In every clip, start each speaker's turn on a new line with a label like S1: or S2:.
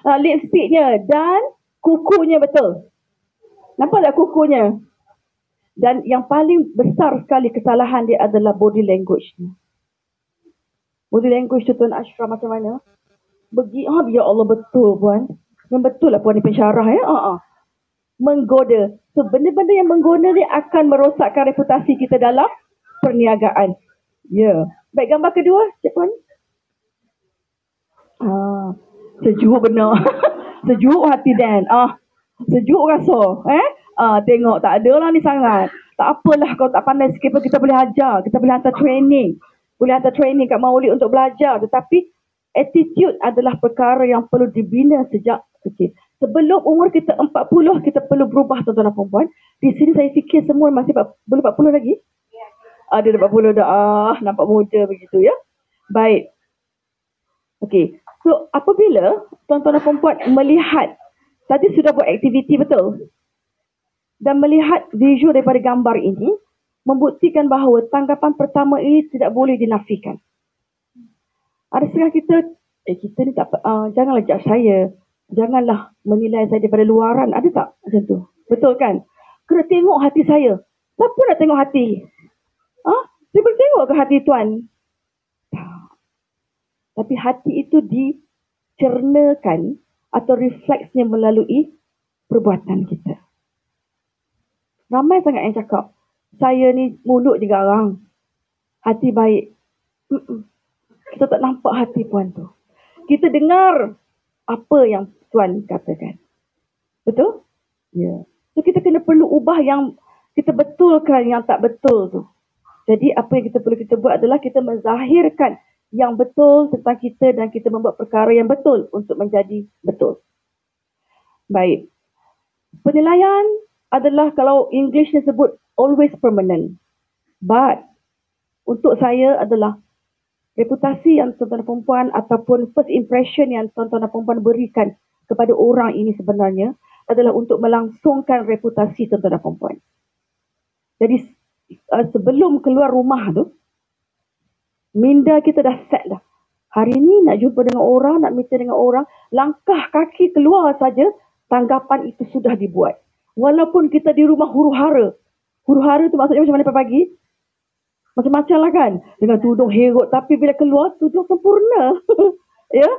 S1: Lipstiknya dan kukunya betul. Nampak tak kukunya? Dan yang paling besar sekali kesalahan dia adalah body language. Body language tu Tuan Ashraf macam mana? Ya Allah, betul Puan. Yang betul lah Puan ni pensyarah ya. Menggoda. So benda-benda yang menggoda ni akan merosakkan reputasi kita dalam perniagaan. Ya. Baik, gambar kedua, Cik Puan. Sejuk benar. Sejuk hati Dan. Sejuk rasa. Tengok tak ada lah ni sangat. Tak apalah kalau tak pandai sikit pun kita boleh ajar. Kita boleh hantar training. Boleh hantar training kat Maulid untuk belajar. Tetapi attitude adalah perkara yang perlu dibina sejak kecil. Sebelum umur kita 40, kita perlu berubah tuan-tuan dan puan-puan. Di sini saya fikir semua masih belum 40 lagi. Ada 40 dah. Nampak muda begitu ya. Baik. Okey. So apabila tuan-tuan dan puan-puan melihat, tadi sudah buat aktiviti betul. Dan melihat visual daripada gambar ini, membuktikan bahawa tanggapan pertama ini tidak boleh dinafikan. Ada setengah kita ni tak, janganlah judge saya. Janganlah menilai saya daripada luaran. Ada tak macam tu? Betul kan? Kena tengok hati saya. Siapa nak tengok hati? Saya boleh tengok ke hati tuan? Tapi hati itu dicernakan atau refleksnya melalui perbuatan kita. Ramai sangat yang cakap, saya ni mulut je garang, hati baik. Kita tak nampak hati puan tu. Kita dengar apa yang tuan katakan. Betul? Ya. So kita kena perlu ubah yang kita betulkan yang tak betul tu. Jadi apa yang kita perlu kita buat adalah kita menzahirkan yang betul tentang kita dan kita membuat perkara yang betul untuk menjadi betul. Baik. Penilaian adalah kalau English sebut always permanent. But untuk saya adalah reputasi yang tuan-tuan dan perempuan ataupun first impression yang tuan-tuan dan perempuan berikan kepada orang ini sebenarnya adalah untuk melangsungkan reputasi tuan-tuan dan perempuan. Jadi sebelum keluar rumah tu, minda kita dah set dah. Hari ni nak jumpa dengan orang, nak meeting dengan orang, langkah kaki keluar saja, tanggapan itu sudah dibuat. Walaupun kita di rumah huru-hara. Huru-hara tu maksudnya macam mana pagi? Macam-macam lah kan. Dengan tudung herut. Tapi bila keluar, tudung sempurna. Ya?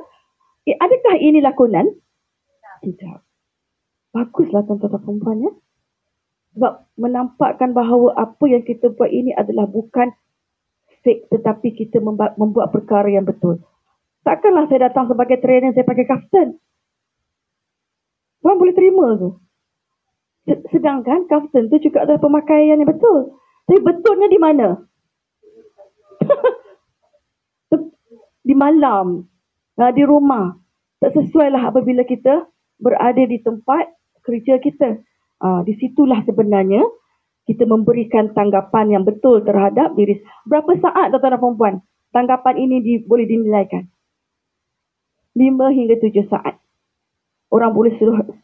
S1: Adakah ini lakonan? Tidak. Baguslah tuan-tuan dan perempuan ya. Sebab menampakkan bahawa apa yang kita buat ini adalah bukan fake. Tetapi kita membuat perkara yang betul. Takkanlah saya datang sebagai trainer, saya pakai kaftan. Tuan boleh terima tu. Sedangkan kaftan tu juga adalah pemakaian yang betul. Tapi betulnya di mana? Di malam, di rumah. Tak sesuai lah apabila kita berada di tempat kerja kita. Di situlah sebenarnya kita memberikan tanggapan yang betul terhadap diri. Berapa saat tuan-tuan dan perempuan tanggapan ini boleh dinilaikan? 5 hingga 7 saat. Orang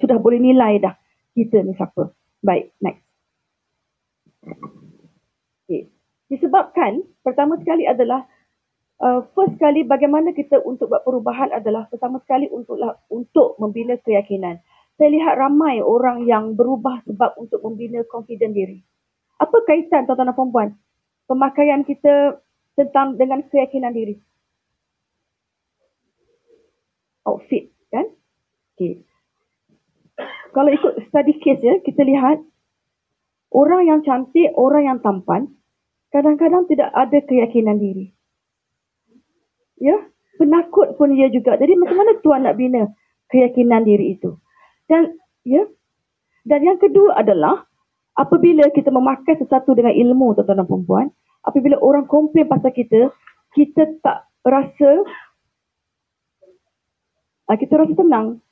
S1: sudah boleh nilai dah. Kita ni siapa. Baik, next. Okay. Disebabkan, pertama sekali adalah, first sekali bagaimana kita untuk buat perubahan adalah pertama sekali untuk membina keyakinan. Saya lihat ramai orang yang berubah sebab untuk membina confident diri. Apa kaitan tuan-tuan dan perempuan? Pemakaian kita dengan keyakinan diri. Outfit, kan? Okay. Kalau ikut study case ya, kita lihat orang yang cantik, orang yang tampan, kadang-kadang tidak ada keyakinan diri. Ya, penakut pun dia juga. Jadi macam mana tuan nak bina keyakinan diri itu? Dan yang kedua adalah apabila kita memakai sesuatu dengan ilmu tuan-tuan dan perempuan, apabila orang komplain pasal kita tak rasa tenang.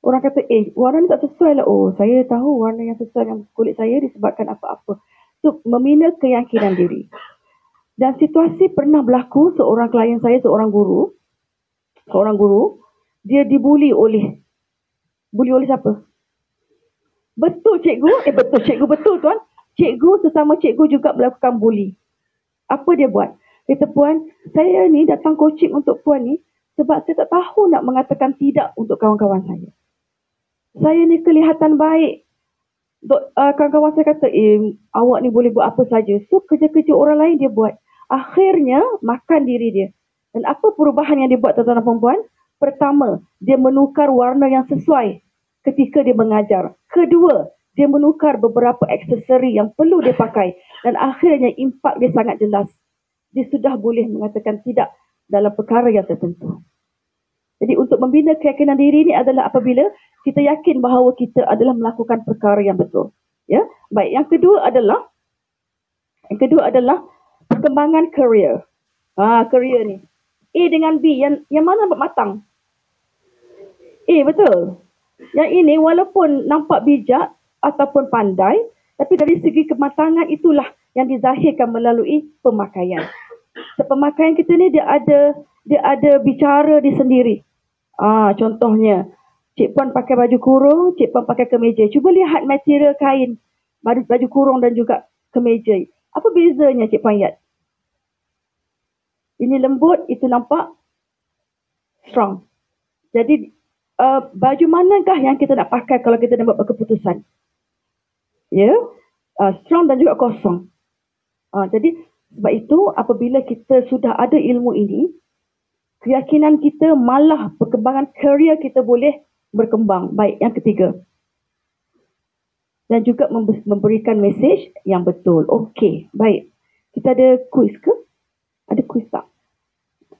S1: Orang kata, warna ni tak sesuai lah. Oh, saya tahu warna yang sesuai dengan kulit saya disebabkan apa-apa. So, membina keyakinan diri. Dan situasi pernah berlaku seorang klien saya, seorang guru, dia dibuli oleh siapa? Betul cikgu? Betul cikgu, betul tuan. Cikgu sesama cikgu juga melakukan bully. Apa dia buat? Kata puan, saya ni datang coaching untuk puan ni Sebab saya tak tahu nak mengatakan tidak untuk kawan-kawan saya. Saya ni kelihatan baik. Kawan-kawan saya kata, awak ni boleh buat apa saja. So, kerja-kerja orang lain dia buat. Akhirnya, makan diri dia. Dan apa perubahan yang dia buat tuan-tuan dan perempuan? Pertama, dia menukar warna yang sesuai ketika dia mengajar. Kedua, dia menukar beberapa aksesori yang perlu dia pakai. Dan akhirnya, impak dia sangat jelas. Dia sudah boleh mengatakan tidak dalam perkara yang tertentu. Jadi untuk membina keyakinan diri ini adalah apabila kita yakin bahawa kita adalah melakukan perkara yang betul. Ya, baik. Yang kedua adalah perkembangan career. Career ni. A dengan B, yang mana nampak matang? A, betul. Yang ini walaupun nampak bijak ataupun pandai, tapi dari segi kematangan itulah yang dizahirkan melalui pemakaian. Pemakaian kita ni dia ada bicara dia sendiri. Contohnya, Cik Puan pakai baju kurung, Cik Puan pakai kemeja. Cuba lihat material kain baju kurung dan juga kemeja. Apa bezanya Cik Puan lihat? Ini lembut, itu nampak strong. Jadi, baju manakah yang kita nak pakai kalau kita nak buat keputusan? Ya, strong dan juga kosong. Jadi, sebab itu apabila kita sudah ada ilmu ini, keyakinan kita malah perkembangan career kita boleh berkembang. Baik, yang ketiga. Dan juga memberikan mesej yang betul. Okey, baik. Kita ada kuis ke? Ada kuis tak?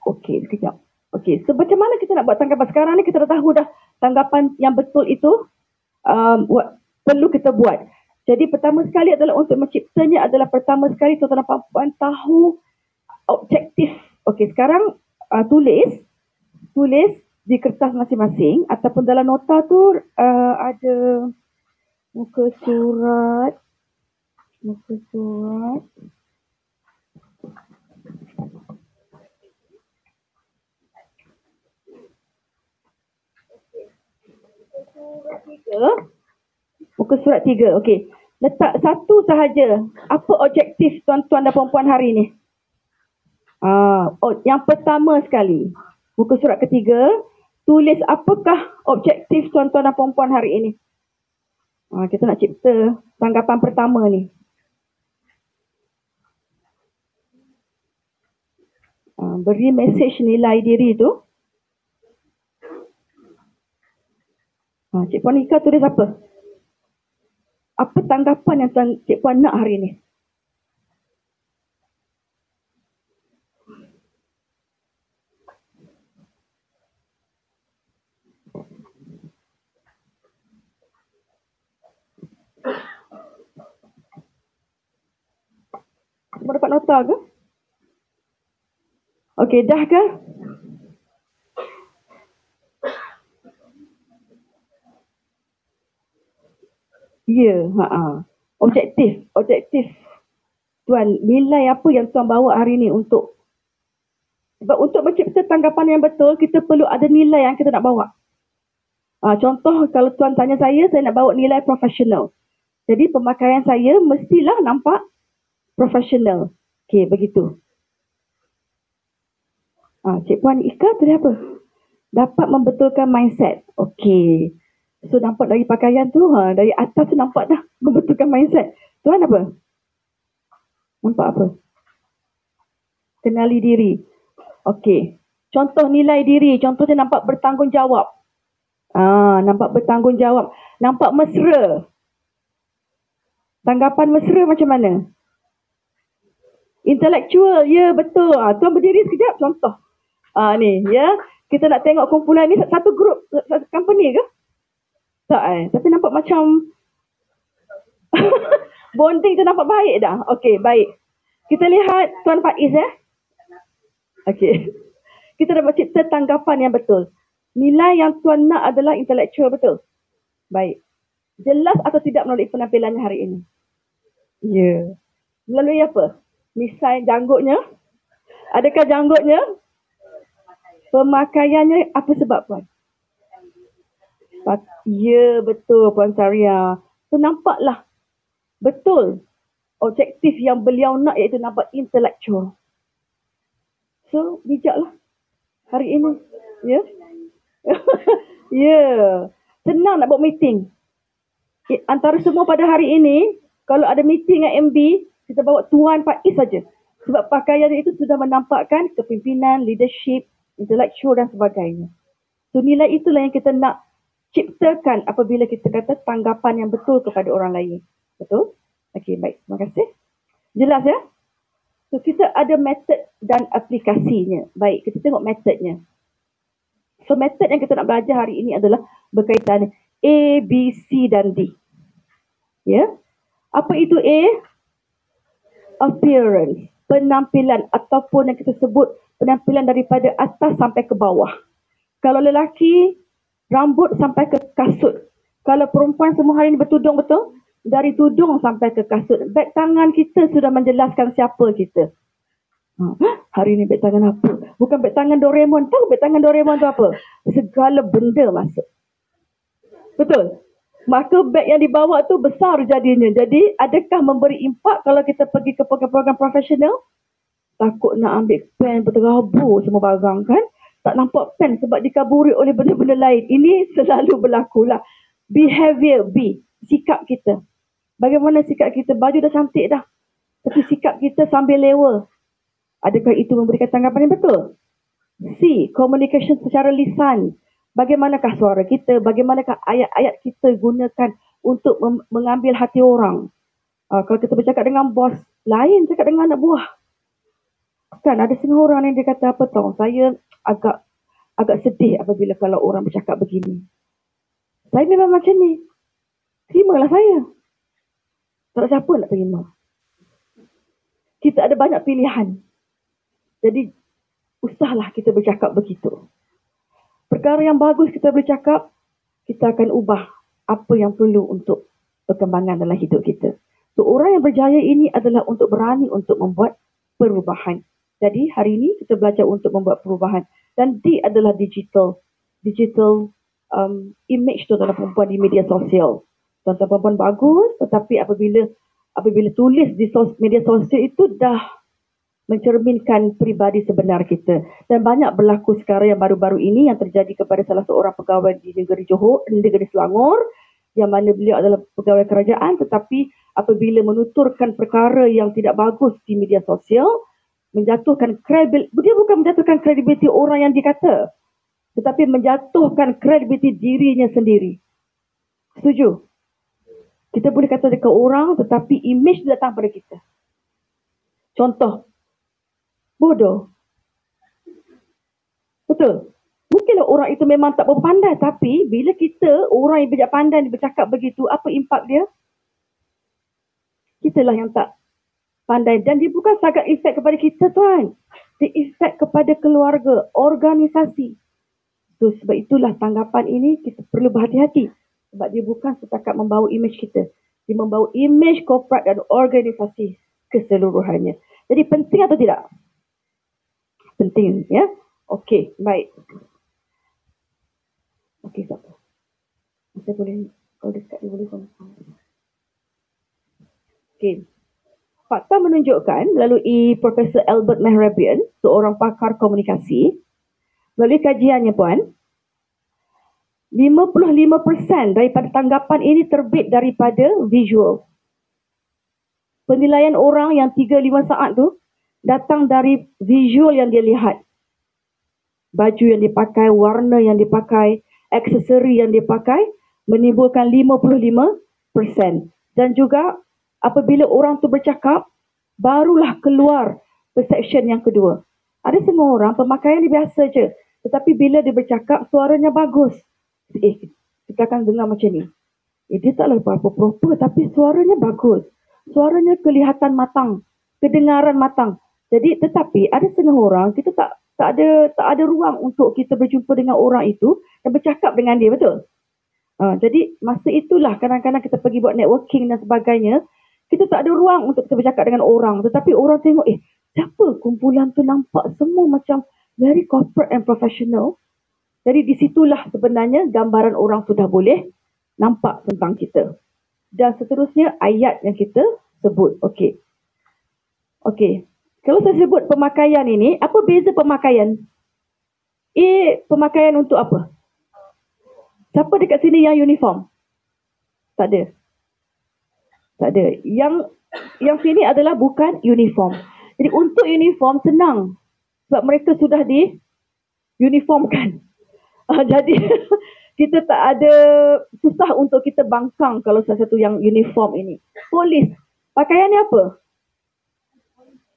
S1: Okey, sekejap. Okey, so macam mana kita nak buat tanggapan? Sekarang ni kita dah tahu dah tanggapan yang betul itu perlu kita buat. Jadi pertama sekali adalah untuk menciptanya adalah pertama sekali tuan-tuan dan puan-puan tahu objektif. Okey, sekarang tulis di kertas masing-masing ataupun dalam nota tu ada muka surat. Muka surat 3. Okey. Letak satu sahaja. Apa objektif tuan-tuan dan puan-puan hari ini? Yang pertama sekali. Muka surat ketiga. Tulis apakah objektif tuan-tuan dan puan-puan hari ini. Kita nak cipta tanggapan pertama ni. Beri mesej nilai diri tu. Cik Puan Ika tulis apa? Apa tanggapan yang Cik Puan nak hari ini? Semua dapat nota ke? Okey, dah ke? Ya, Objektif. Tuan, nilai apa yang tuan bawa hari ini untuk sebab untuk mencipta tanggapan yang betul, kita perlu ada nilai yang kita nak bawa. Contoh, kalau tuan tanya saya nak bawa nilai profesional. Jadi, pemakaian saya mestilah nampak profesional. Okey, begitu. Cik Puan Ika tadi apa? Dapat membetulkan mindset. Okey. So, nampak dari pakaian tu, dari atas tu nampak dah membetulkan mindset. Tuan apa? Nampak apa? Kenali diri. Okey. Contoh nilai diri. Contohnya nampak bertanggungjawab. Nampak bertanggungjawab. Nampak mesra. Tanggapan mesra macam mana? Intelektual. Ya, betul. Tuan berdiri sekejap. Contoh. Ni, ya. Kita nak tengok kumpulan ni satu grup, satu company ke? Tak tapi nampak macam bonding tu nampak baik dah. Okey, baik. Kita lihat Tuan Faiz Okey. Kita dah mencipta tanggapan yang betul. Nilai yang tuan nak adalah intelektual, betul? Baik. Jelas atau tidak melalui penampilannya hari ini? Ya. Melalui apa? Misai janggutnya? Adakah janggutnya? Pemakaiannya apa sebab puan? Ya, betul Puan Saria. So, nampaklah betul objektif yang beliau nak iaitu nampak intelektual. So, bijaklah. Hari ini. Ya. Ya. Senang nak buat meeting. Antara semua pada hari ini, kalau ada meeting dengan MB, kita bawa Tuan Faiz saja. Sebab pakaian itu sudah menampakkan kepimpinan, leadership, intellectual dan sebagainya. So nilai itulah yang kita nak ciptakan apabila kita kata tanggapan yang betul kepada orang lain. Betul? Okey, baik. Terima kasih. Jelas ya? So kita ada metod dan aplikasinya. Baik, kita tengok metodnya. So metod yang kita nak belajar hari ini adalah berkaitan A, B, C dan D. Ya. Apa itu A? Appearance, penampilan ataupun yang kita sebut penampilan daripada atas sampai ke bawah. Kalau lelaki, rambut sampai ke kasut. Kalau perempuan semua hari ini bertudung betul? Dari tudung sampai ke kasut. Beg tangan kita sudah menjelaskan siapa kita. Hari ini beg tangan apa? Bukan beg tangan Doraemon. Tahu beg tangan Doraemon tu apa? Segala benda masuk. Betul? Maka beg yang dibawa tu besar jadinya. Jadi adakah memberi impak kalau kita pergi ke program-program profesional? Takut nak ambil pen berterabur semua barang kan? Tak nampak pen sebab dikaburi oleh benda-benda lain. Ini selalu berlaku lah. Behavior B. Sikap kita. Bagaimana sikap kita? Baju dah cantik dah. Tapi sikap kita sambil lewa. Adakah itu memberikan tanggapan yang betul? C. Communication secara lisan. Bagaimanakah suara kita, bagaimanakah ayat-ayat kita gunakan untuk mengambil hati orang. Kalau kita bercakap dengan bos, lain cakap dengan anak buah. Kan ada setengah orang yang dia kata apa tahu, saya agak sedih apabila kalau orang bercakap begini. Saya memang macam ni. Terimalah saya. Tak ada siapa nak terima. Kita ada banyak pilihan. Jadi, usahlah kita bercakap begitu. Perkara yang bagus kita bercakap, kita akan ubah apa yang perlu untuk perkembangan dalam hidup kita. So, orang yang berjaya ini adalah untuk berani untuk membuat perubahan. Jadi, hari ini kita belajar untuk membuat perubahan. Dan D adalah digital image tuan-tuan perempuan di media sosial. Tuan-tuan perempuan bagus, tetapi apabila tulis di media sosial itu dah mencerminkan peribadi sebenar kita. Dan banyak berlaku sekarang yang baru-baru ini yang terjadi kepada salah seorang pegawai di negeri Johor, negeri Selangor, yang mana beliau adalah pegawai kerajaan, tetapi apabila menuturkan perkara yang tidak bagus di media sosial, menjatuhkan dia bukan menjatuhkan kredibiliti orang yang dikata, tetapi menjatuhkan kredibiliti dirinya sendiri. Setuju? Kita boleh kata dekat orang, tetapi image datang pada kita. Contoh, bodoh. Betul. Mungkinlah orang itu memang tak berpandai, tapi bila kita, orang yang bijak pandai bercakap begitu, apa impak dia? Kitalah yang tak pandai. Dan dia bukan sangat efek kepada kita, tuan. Dia efek kepada keluarga, organisasi. So, sebab itulah tanggapan ini kita perlu berhati-hati. Sebab dia bukan setakat membawa imej kita. Dia membawa imej korporat dan organisasi keseluruhannya. Jadi penting atau tidak? Penting, ya. Okey, baik. Okey, tak apa. Saya boleh, kalau dekat dia boleh konfirm. Okey. Fakta menunjukkan melalui Profesor Albert Mehrabian, seorang pakar komunikasi, melalui kajiannya puan, 55% daripada tanggapan ini terbit daripada visual. Penilaian orang yang 3-5 saat tu datang dari visual yang dia lihat. Baju yang dipakai, warna yang dipakai, aksesori yang dipakai menimbulkan 55%. Dan juga apabila orang tu bercakap, barulah keluar perception yang kedua. Ada semua orang pemakaian dia biasa je, tetapi bila dia bercakap suaranya bagus. Kita akan dengar macam ni. Dia taklah proper tapi suaranya bagus. Suaranya kelihatan matang, kedengaran matang. Jadi tetapi ada setengah orang kita tak ada ruang untuk kita berjumpa dengan orang itu dan bercakap dengan dia, betul? Jadi masa itulah kadang-kadang kita pergi buat networking dan sebagainya, kita tak ada ruang untuk kita bercakap dengan orang. Tetapi orang tengok, siapa kumpulan tu nampak semua macam very corporate and professional. Jadi di situlah sebenarnya gambaran orang sudah boleh nampak tentang kita. Dan seterusnya ayat yang kita sebut. Okey. Kalau saya sebut pemakaian ini, apa beza pemakaian? pemakaian untuk apa? Siapa dekat sini yang uniform? Tak ada. Tak ada. Yang sini adalah bukan uniform. Jadi untuk uniform senang. Sebab mereka sudah di uniformkan. Jadi kita tak ada susah untuk kita bangkang kalau salah satu yang uniform ini. Polis. Pakaiannya apa?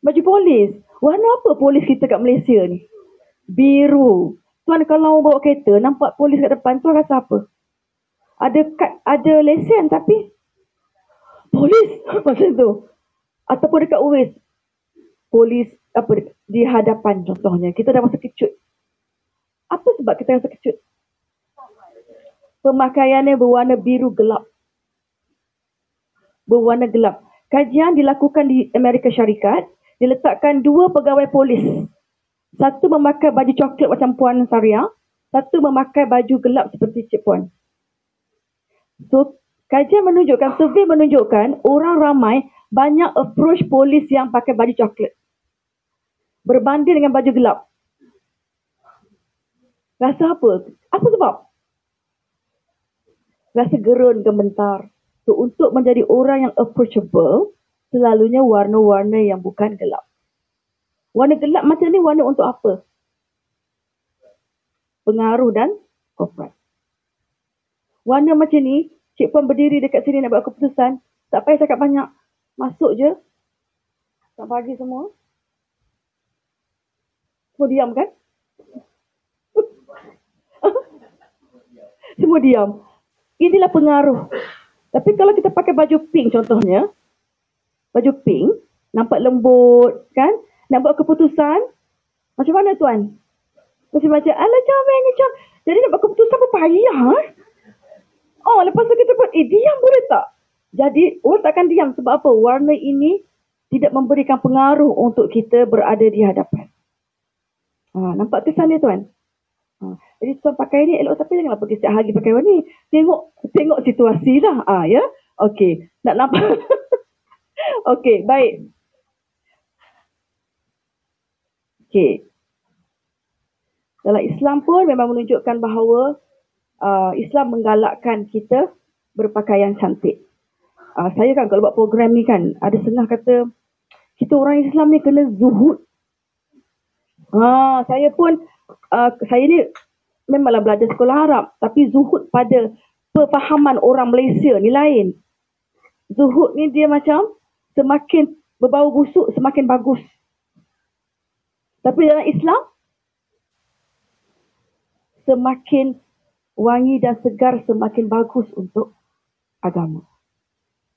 S1: Baju polis. Warna apa polis kita kat Malaysia ni? Biru. Tuan kalau bawa kereta nampak polis kat depan, tuan rasa apa? Ada lesen tapi polis macam tu. Ataupun dekat UIS, polis apa di hadapan contohnya. Kita dah rasa kecut. Apa sebab kita rasa kecut? Pemakaiannya berwarna biru gelap. Berwarna gelap. Kajian dilakukan di Amerika Syarikat. Diletakkan 2 pegawai polis. Satu memakai baju coklat macam Puan Saria. Satu memakai baju gelap seperti Cik Puan. So, kajian menunjukkan, survey menunjukkan orang ramai banyak approach polis yang pakai baju coklat berbanding dengan baju gelap. Rasa apa? Apa sebab? Rasa gerun, gementar. So, untuk menjadi orang yang approachable, selalunya warna-warna yang bukan gelap. Warna gelap macam ni warna untuk apa? Pengaruh dan korporat. Warna macam ni, Cik Puan berdiri dekat sini nak buat keputusan, tak payah cakap banyak. Masuk je. Tak bagi semua. Semua diam kan? Semua diam. Inilah pengaruh. Tapi kalau kita pakai baju pink contohnya, baju pink, nampak lembut kan? Nak buat keputusan, macam mana tuan? Macam, alah comelnya com. Jadi nak buat keputusan apa payah? Oh, lepas tu kita buat, diam boleh tak? Jadi, orang takkan diam. Sebab apa? Warna ini tidak memberikan pengaruh untuk kita berada di hadapan. Nampak kesan dia tuan? Jadi tuan pakai ni elok, tapi janganlah pergi setiap hari pakai warna ni. Tengok situasi lah. Ya? Okey. Nak nampak? Okey, baik. Okey. Dalam Islam pun memang menunjukkan bahawa Islam menggalakkan kita berpakaian cantik. Saya kan kalau buat program ni kan, ada setengah kata, kita orang Islam ni kena zuhud. Saya pun, saya ni memanglah belajar sekolah Arab, tapi zuhud pada perfahaman orang Malaysia ni lain. Zuhud ni dia macam semakin berbau busuk, semakin bagus. Tapi dalam Islam, semakin wangi dan segar, semakin bagus untuk agama.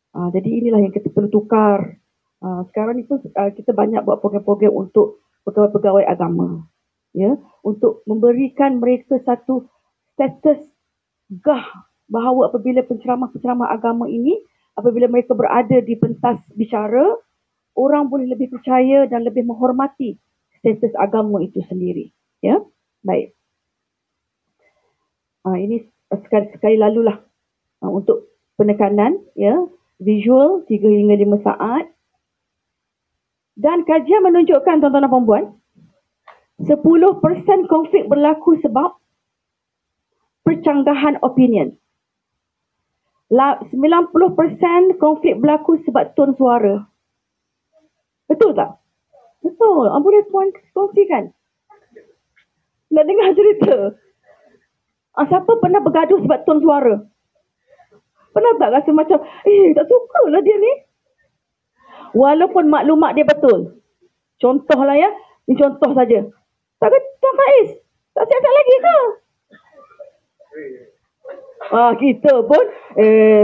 S1: Jadi inilah yang kita perlu tukar. Sekarang ni pun kita banyak buat program-program untuk pegawai-pegawai agama. Ya, untuk memberikan mereka satu status gah bahawa apabila penceramah-penceramah agama ini, apabila mereka berada di pentas bicara, orang boleh lebih percaya dan lebih menghormati status agama itu sendiri. Ya, baik. Ini sekali lalulah untuk penekanan, ya, visual 3 hingga 5 saat. Dan kajian menunjukkan tuan-tuan dan puan-puan, 10% konflik berlaku sebab percanggahan opinion. 90% konflik berlaku sebab tone suara. Betul tak? Betul. Boleh puan kongsikan? Nak dengar cerita? Siapa pernah bergaduh sebab tone suara? Pernah tak rasa macam, tak suka lah dia ni? Walaupun maklumat dia betul. Contohlah ya, ni contoh saja. Tak kata, Tuan Faiz, tak siap-siap lagi ke? Kita pun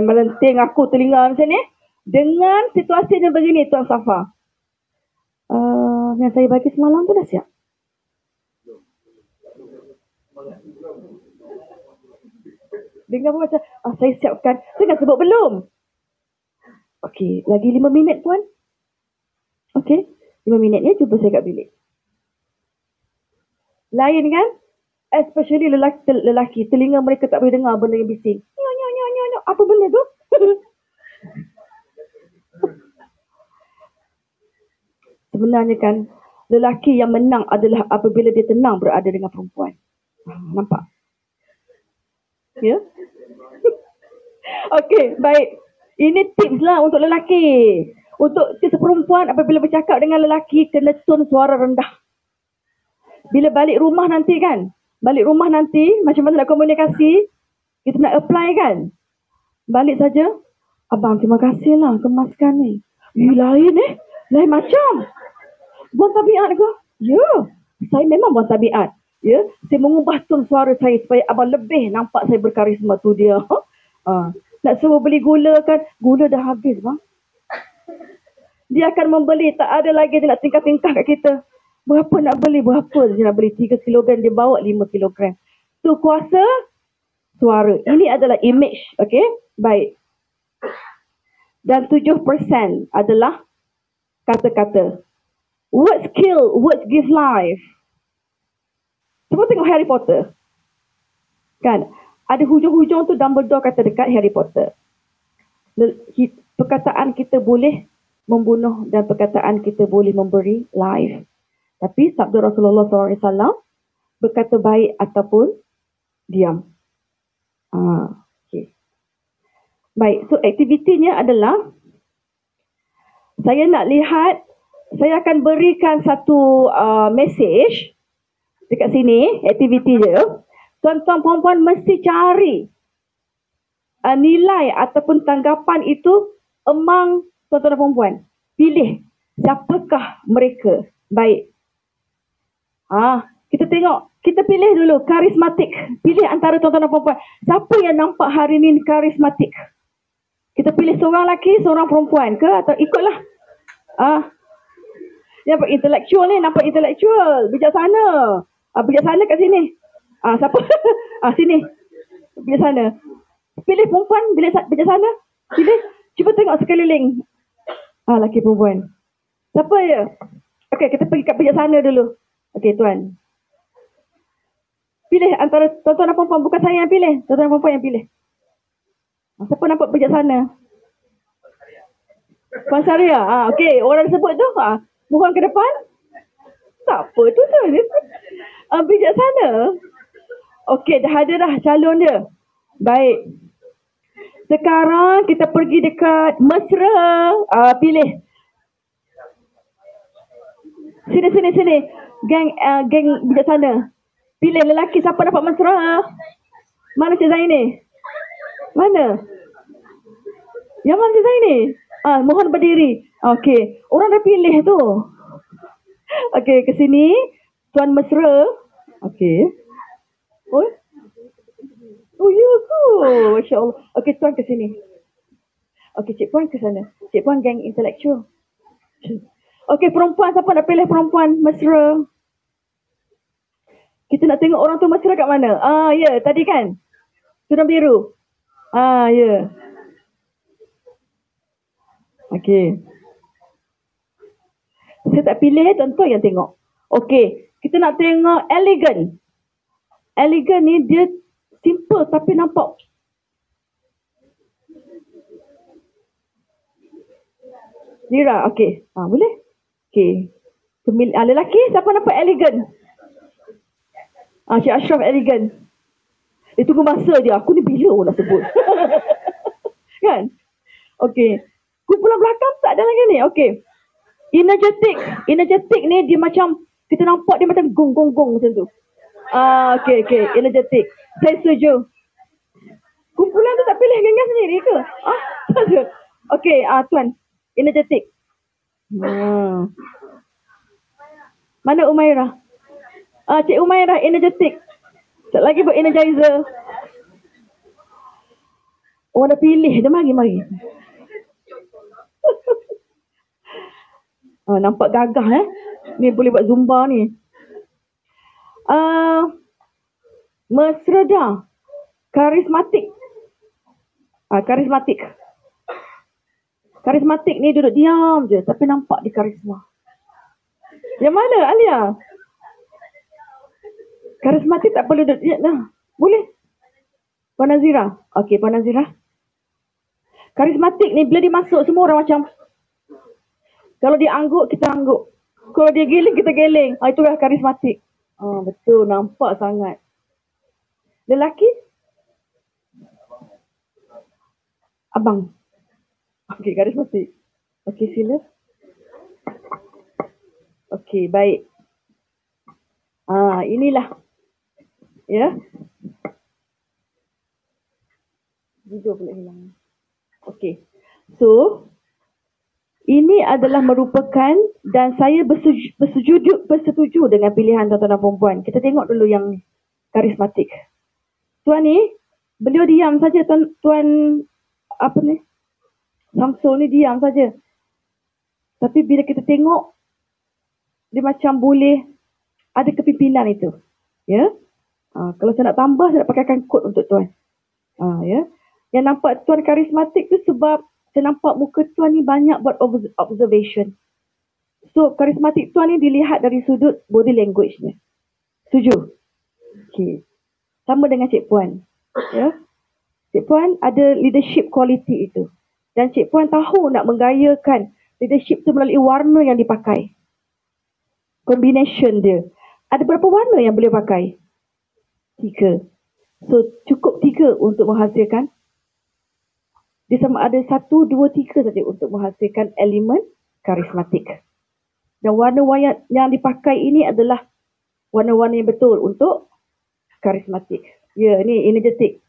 S1: melenting aku telinga macam ni. Dengan situasinya begini, Tuan Safa. Yang saya bagi semalam tu dah siap? Dengar pun macam, saya siapkan. Jangan sebut belum. Okey, lagi 5 minit Puan. Okey, 5 minit ni cuba saya kat bilik. Lain kan? Especially lelaki, telinga mereka tak boleh dengar benda yang bising. Nyo. Apa benda tu? Sebenarnya kan, lelaki yang menang adalah apabila dia tenang berada dengan perempuan. Nampak? Ya? Okey, baik. Ini tips lah untuk lelaki. Untuk kita perempuan apabila bercakap dengan lelaki, kena tone suara rendah. Bila balik rumah nanti kan, macam mana nak komunikasi, kita nak apply kan. Balik saja, abang terima kasih lah kemaskan ni. Lain macam. Buang tabiat ke? Ya, saya memang buang tabiat. Ya, saya mengubah tone suara saya supaya abang lebih nampak saya berkarisma tu dia. Nak suruh beli gula kan, gula dah habis bang. Dia akan membeli, tak ada lagi dia nak tingkah-tingkah kat kita. Berapa nak beli? 3 kilogram, dia bawa 5 kilogram. Tu kuasa suara. Ini adalah image, okey? Baik. Dan 7% adalah kata-kata. Words kill, words give life. Cuba tengok Harry Potter. Kan? Ada hujung-hujung tu Dumbledore kata dekat Harry Potter. Perkataan kita boleh membunuh dan perkataan kita boleh memberi life. Tapi sabda Rasulullah SAW berkata baik ataupun diam. Okay. Baik, so aktivitinya adalah saya nak lihat, saya akan berikan satu message dekat sini, aktiviti dia. Tuan-tuan perempuan mesti cari nilai ataupun tanggapan itu among tuan-tuan dan perempuan. Pilih siapakah mereka. Baik. Kita tengok. Kita pilih dulu karismatik. Pilih antara tuan-tuan dan perempuan. Siapa yang nampak hari ni karismatik? Kita pilih seorang lelaki, seorang perempuan ke? Atau ikutlah. Nampak intelektual ni. Nampak intelektual. Bijaksana. Bijaksana kat sini. Siapa? Sini. Bijaksana. Pilih perempuan. Bijaksana. Pilih. Cuba tengok sekeliling. Lelaki perempuan. Siapa ya? Okey, kita pergi kat bijaksana dulu. Okey, tuan. Pilih antara tuan-tuan dan perempuan. Bukan saya yang pilih. Tuan-tuan dan perempuan yang pilih. Siapa nampak bijaksana? Puan Syariah. Okey, orang sebut tu. Mohon ke depan. Tak apa tu. Bijaksana. Okey, dah ada dah calon dia. Baik. Sekarang kita pergi dekat mesra. Pilih. Sini. Geng bijaksana. Pilih lelaki siapa dapat mesra. Mana Cik Zaini? Mana? Yang mana Cik Zaini? Mohon berdiri. Okey. Orang dah pilih tu. Okey, ke sini. Tuan mesra. Okey. Oh ya ke? Masya Allah. Okey, tuan ke sini. Okey, Cik Puan ke sana. Cik Puan geng intelektual. Okey, perempuan. Siapa nak pilih perempuan mesra? Kita nak tengok orang tu mesra kat mana? Ya, tadi kan? Tudung biru. Ya. Okey. Saya tak pilih, tuan-tuan yang tengok. Okey, kita nak tengok elegan. Elegan ni dia simple tapi nampak. Zira, okey. Boleh? Okey. Lelaki, siapa nampak elegan? Cik Ashraf elegan. Dia tunggu masa je. Aku ni bila orang nak sebut? Kan? Okey. Kumpulan belakang tak ada lagi ni. Okey. Energetic. Energetic ni dia macam, kita nampak dia macam gong-gong-gong macam tu. Okey. Energetic. Saya setuju. Kumpulan tu tak pilih geng-geng sendiri ke? Tak ada. Okey, tuan. Energetic. Mana Umairah? Cik Umairah energetic. Tak lagi buat energizer. Orang dah pilih. Dia mari. Nampak gagah Ni boleh buat zumba ni. Mesra dah. Karismatik. Karismatik ni duduk diam je. Tapi nampak dia karisma. Yang mana Alia? Karismatik tak perlu duduk diam. Boleh. Puan Nazira. Okey, Puan Nazira. Karismatik ni bila dia masuk semua orang macam. Kalau dia angguk, kita angguk. Kalau dia giling, kita giling. Itulah karismatik. Betul, nampak sangat. Lelaki? Abang. Okey, karismatik. Okey, sila. Okey, baik. Inilah. Ya. Video pula hilang. Okey. So, ini adalah merupakan dan saya bersetuju dengan pilihan tuan-tuan dan puan-puan. Kita tengok dulu yang karismatik. Tuan ni, beliau diam saja tuan apa ni? Samsul ni diam saja. Tapi bila kita tengok, dia macam boleh ada kepimpinan itu. Ya. Kalau saya nak tambah, saya nak pakaikan kod untuk tuan. Ya. Yang nampak tuan karismatik tu sebab saya nampak muka tuan ni banyak buat observation. So, karismatik tuan ni dilihat dari sudut body language-nya. Setuju? Okey. Sama dengan Cik Puan. Ya. Cik Puan ada leadership quality itu. Dan Cik Puan tahu nak menggayakan leadership tu melalui warna yang dipakai. Combination dia. Ada berapa warna yang boleh pakai? 3. So, cukup 3 untuk menghasilkan. Dia sama ada 1, 2, 3 saja untuk menghasilkan elemen karismatik. Dan warna-warna yang dipakai ini adalah warna-warna yang betul untuk karismatik. Ya, ni energetik.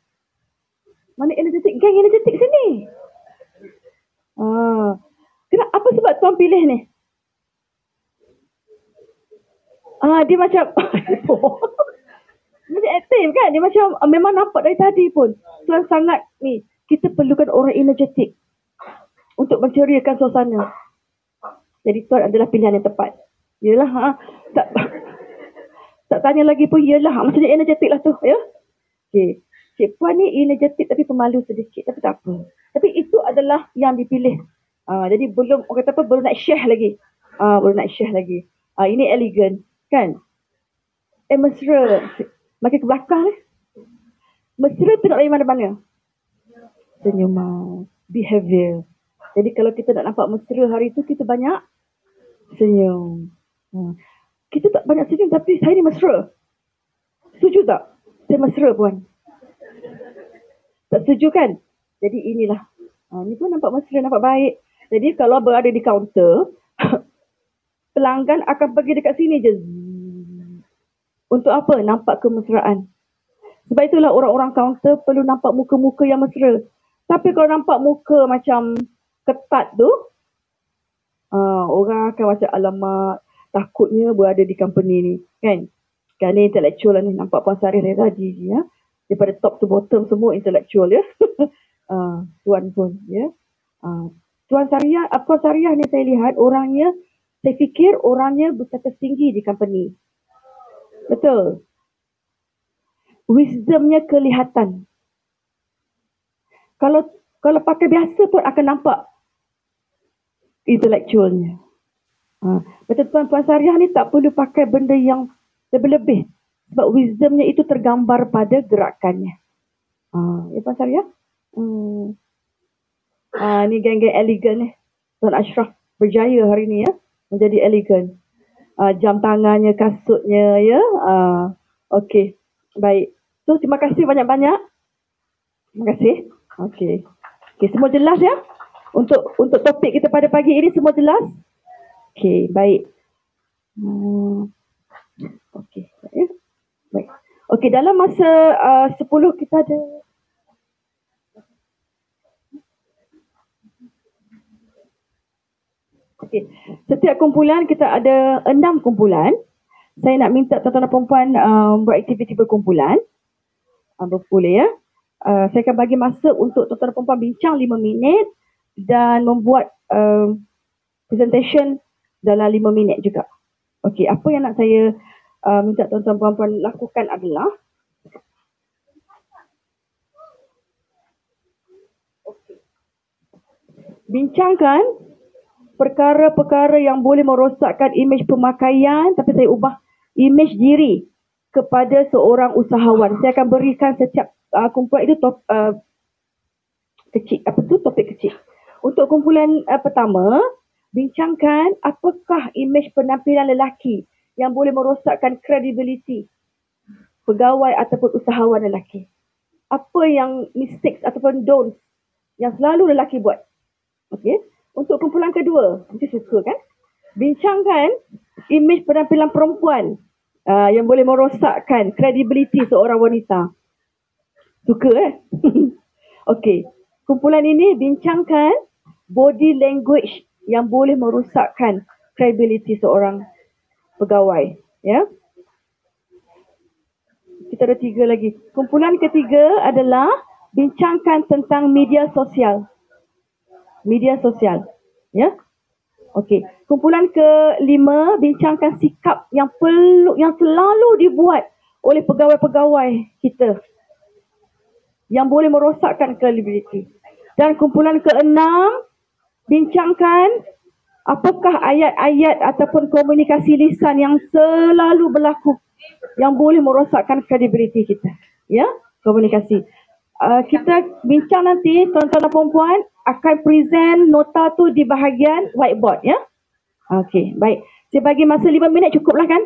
S1: Mana energetik? Geng energetik sini. Kenapa? Apa sebab tuan pilih ni? Dia macam dia aktif kan? Dia macam memang nampak dari tadi pun. Tuan sangat ni. Kita perlukan orang energetik untuk menceriakan suasana. Jadi tuan adalah pilihan yang tepat. Yelah, tak tanya lagi pun yelah, maksudnya energetik lah tu, ya. Okey. Cik Puan ni energetik tapi pemalu sedikit, tapi tak apa. Tapi itu adalah yang dipilih. Jadi belum, orang kata apa, belum nak share lagi. Belum nak share lagi. Ini elegan, kan? Mesra. Makin ke belakang ni. Mesra tu nak dari mana-mana? Senyuman, behavior. Jadi kalau kita nak nampak mesra hari tu, kita banyak senyum. Kita tak banyak senyum tapi saya ni mesra. Setuju tak? Saya mesra Puan. Tak setuju kan? Jadi inilah. Ni pun nampak mesra, nampak baik. Jadi kalau berada di kaunter, pelanggan akan pergi dekat sini je. Untuk apa? Nampak kemesraan. Sebab itulah orang-orang kaunter perlu nampak muka-muka yang mesra. Tapi kalau nampak muka macam ketat tu, orang akan macam alamak, takutnya berada di company ni. Kan? Kan ni intellectual lah ni. Nampak Puan Sarih dari tadi. Ya? Daripada top to bottom semua intellectual. Ya? Tuan pun. Ya? Puan Sariah ni saya lihat orangnya, saya fikir orangnya berstatus tinggi di company. Betul. Wisdomnya kelihatan. Kalau pakai biasa pun akan nampak intellectualnya. Betul Puan Sariah ni tak perlu pakai benda yang lebih-lebih. Sebab wisdomnya itu tergambar pada gerakannya. Ya Puan Sariah? Ni geng-geng elegan ni. Tuan Ashraf berjaya hari ni ya. Menjadi elegan. Jam tangannya, kasutnya ya. Okey. Baik. So terima kasih banyak-banyak. Terima kasih. Okey. Okey, semua jelas ya? Untuk topik kita pada pagi ini semua jelas? Okey, baik. Okey, ya. Baik. Okey, dalam masa 10 kita ada Okey. Setiap kumpulan kita ada 6 kumpulan. Saya nak minta tuan-tuan dan perempuan beraktiviti berkumpulan. Boleh ya? Saya akan bagi masa untuk tuan-tuan dan perempuan bincang 5 minit dan membuat presentation dalam 5 minit juga. Okey, apa yang nak saya minta tuan-tuan dan perempuan lakukan adalah bincangkan perkara-perkara yang boleh merosakkan imej pemakaian, tapi saya ubah imej diri kepada seorang usahawan. Saya akan berikan setiap kumpulan itu kecil. Topik kecil. Untuk kumpulan pertama, bincangkan apakah imej penampilan lelaki yang boleh merosakkan credibility pegawai ataupun usahawan lelaki. Apa yang mistakes ataupun don'ts yang selalu lelaki buat. Okey. Untuk kumpulan kedua, mesti suka kan? Bincangkan imej penampilan perempuan yang boleh merosakkan kredibiliti seorang wanita. Suka Okey. Kumpulan ini bincangkan body language yang boleh merosakkan kredibiliti seorang pegawai. Ya. Kita ada 3 lagi. Kumpulan ketiga adalah bincangkan tentang media sosial. Media sosial. Ya. Okey. Kumpulan kelima, bincangkan sikap yang selalu dibuat oleh pegawai-pegawai kita yang boleh merosakkan kredibiliti. Dan kumpulan keenam, bincangkan apakah ayat-ayat ataupun komunikasi lisan yang selalu berlaku yang boleh merosakkan kredibiliti kita. Ya, komunikasi. Kita bincang nanti, tuan-tuan dan puan-puan, akan present nota tu di bahagian whiteboard, ya. Okey, baik. Saya bagi masa 5 minit, cukuplah kan?